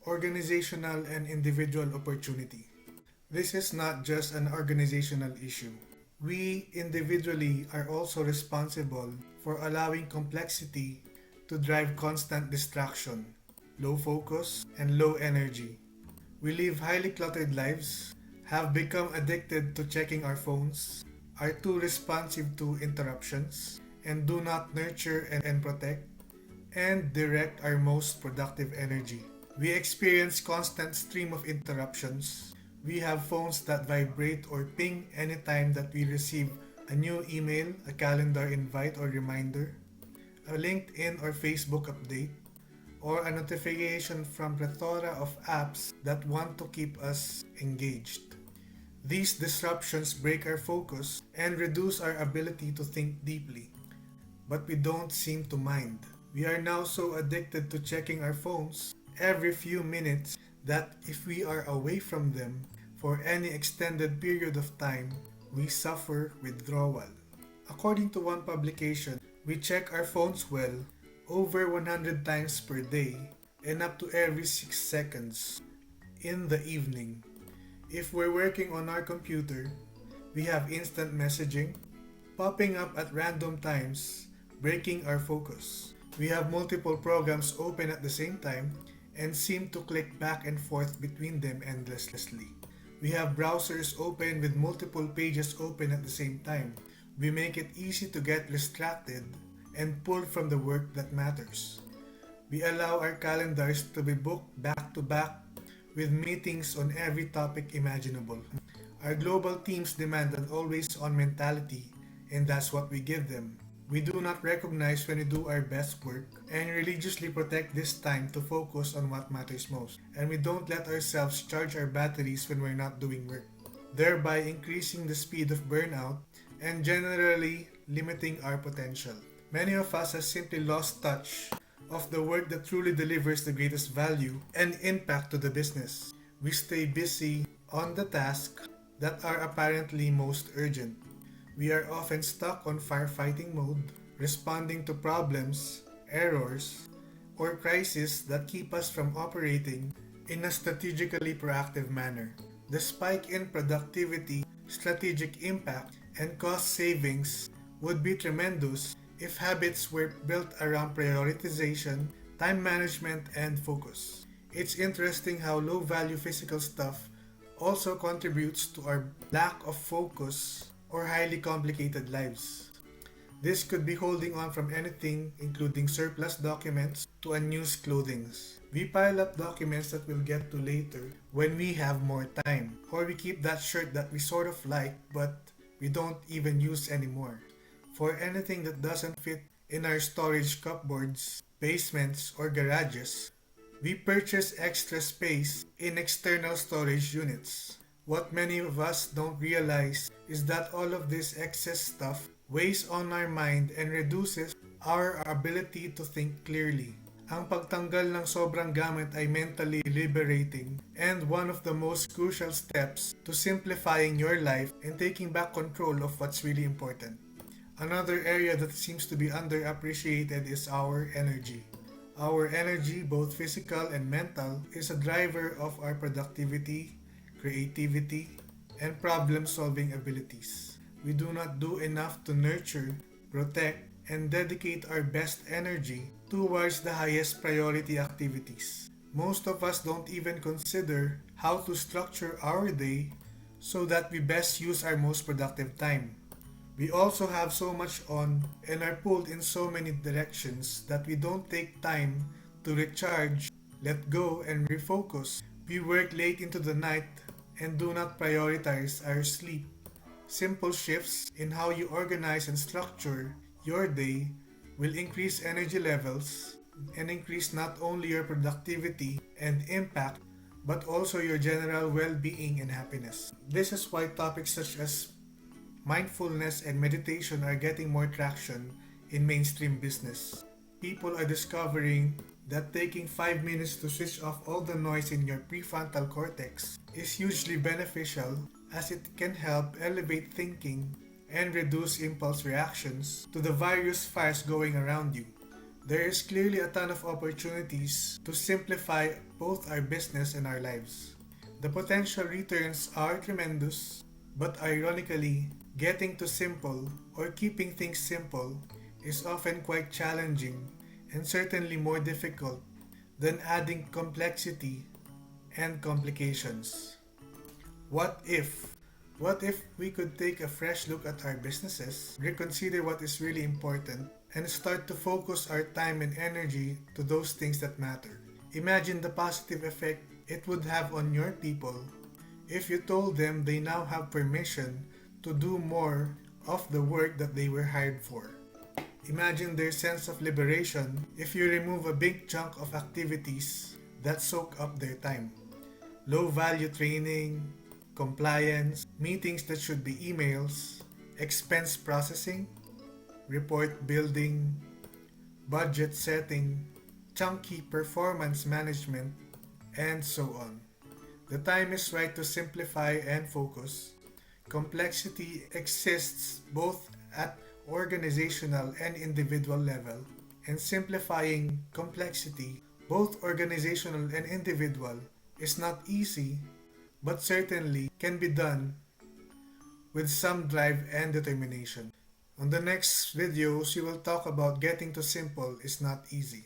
organizational and individual opportunity. This is not just an organizational issue. We individually are also responsible for allowing complexity to drive constant distraction, low focus, and low energy. We live highly cluttered lives, have become addicted to checking our phones, are too responsive to interruptions, and do not nurture and protect and direct our most productive energy. We experience constant stream of interruptions. We have phones that vibrate or ping anytime that we receive a new email, a calendar invite or reminder, a LinkedIn or Facebook update, or a notification from plethora of apps that want to keep us engaged. These disruptions break our focus and reduce our ability to think deeply, but we don't seem to mind. We are now so addicted to checking our phones every few minutes that if we are away from them for any extended period of time, we suffer withdrawal. According to one publication, we check our phones well over 100 times per day and up to every 6 seconds in the evening. If we're working on our computer, we have instant messaging popping up at random times, breaking our focus. We have multiple programs open at the same time and seem to click back and forth between them endlessly. We have browsers open with multiple pages open at the same time. We make it easy to get distracted and pulled from the work that matters. We allow our calendars to be booked back to back with meetings on every topic imaginable. Our global teams demand an always on mentality, and that's what we give them. We do not recognize when we do our best work and religiously protect this time to focus on what matters most. And we don't let ourselves charge our batteries when we're not doing work, thereby increasing the speed of burnout and generally limiting our potential. Many of us have simply lost touch of the work that truly delivers the greatest value and impact to the business. We stay busy on the tasks that are apparently most urgent. We are often stuck on firefighting mode, responding to problems, errors, or crises that keep us from operating in a strategically proactive manner. The spike in productivity, strategic impact, and cost savings would be tremendous if habits were built around prioritization, time management, and focus. It's interesting how low value physical stuff also contributes to our lack of focus or highly complicated lives. This could be holding on from anything, including surplus documents to unused clothing. We pile up documents that we'll get to later when we have more time, or we keep that shirt that we sort of like but we don't even use anymore. For anything that doesn't fit in our storage cupboards, basements, or garages, we purchase extra space in external storage units. What many of us don't realize is that all of this excess stuff weighs on our mind and reduces our ability to think clearly. Ang pagtanggal ng sobrang gamit ay mentally liberating and one of the most crucial steps to simplifying your life and taking back control of what's really important. Another area that seems to be underappreciated is our energy. Our energy, both physical and mental, is a driver of our productivity, creativity, and problem-solving abilities. We do not do enough to nurture, protect, and dedicate our best energy towards the highest priority activities. Most of us don't even consider how to structure our day so that we best use our most productive time. We also have so much on and are pulled in so many directions that we don't take time to recharge, let go, and refocus. We work late into the night and do not prioritize our sleep. Simple shifts in how you organize and structure your day will increase energy levels and increase not only your productivity and impact but also your general well-being and happiness. This is why topics such as mindfulness and meditation are getting more traction in mainstream business. People are discovering that taking 5 minutes to switch off all the noise in your prefrontal cortex is hugely beneficial as it can help elevate thinking and reduce impulse reactions to the various fires going around you. There is clearly a ton of opportunities to simplify both our business and our lives. The potential returns are tremendous, but ironically, getting to simple or keeping things simple is often quite challenging and certainly more difficult than adding complexity and complications. What if? What if we could take a fresh look at our businesses, reconsider what is really important, and start to focus our time and energy to those things that matter? Imagine the positive effect it would have on your people if you told them they now have permission to do more of the work that they were hired for. Imagine their sense of liberation if you remove a big chunk of activities that soak up their time. Low value training, compliance, meetings that should be emails, expense processing, report building, budget setting, chunky performance management, and so on. The time is right to simplify and focus. Complexity exists both at organizational and individual level, and simplifying complexity, both organizational and individual, is not easy, but certainly can be done with some drive and determination. On the next videos, we will talk about getting to simple is not easy.